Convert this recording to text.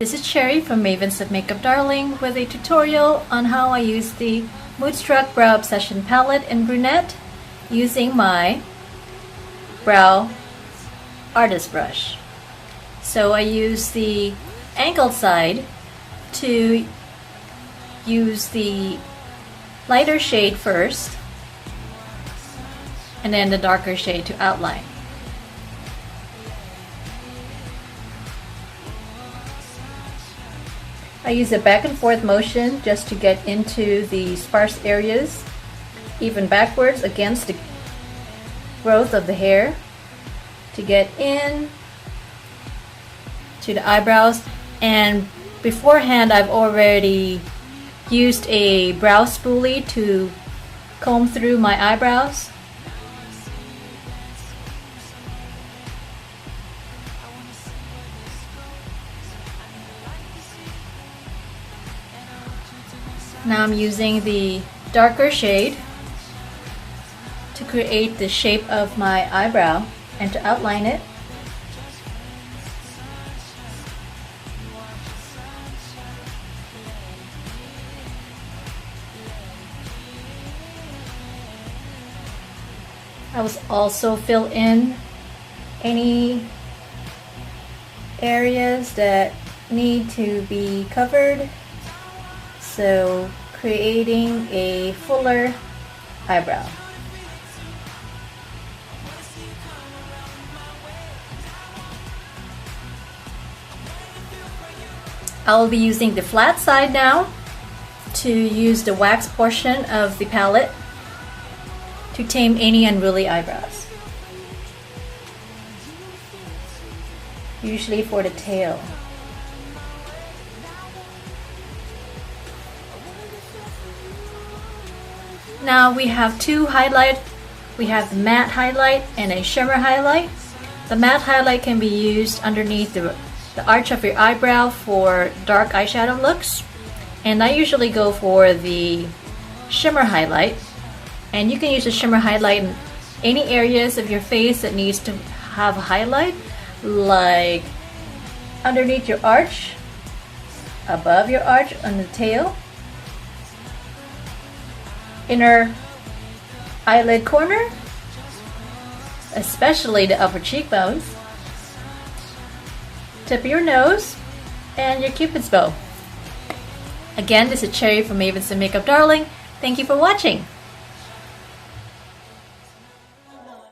This is Cherry from Mavens of Makeup Darling with a tutorial on how I use the Moodstruck Brow Obsession Palette in Brunette using my brow artist brush. So I use the angled side to use the lighter shade first and then the darker shade to outline. I use a back and forth motion just to get into the sparse areas, even backwards against the growth of the hair, to get in to the eyebrows. And beforehand I've already used a brow spoolie to comb through my eyebrows. Now I'm using the darker shade to create the shape of my eyebrow and to outline it. I will also fill in any areas that need to be covered, so creating a fuller eyebrow. I'll be using the flat side now to use the wax portion of the palette to tame any unruly eyebrows, usually for the tail. Now we have two highlights. We have the matte highlight and a shimmer highlight. The matte highlight can be used underneath the arch of your eyebrow for dark eyeshadow looks, and I usually go for the shimmer highlight. And you can use the shimmer highlight in any areas of your face that needs to have a highlight, like underneath your arch, above your arch on the tail, inner eyelid corner, especially the upper cheekbones, tip of your nose, and your cupid's bow. Again, this is Cherry from Mavens of Makeup Darling. Thank you for watching.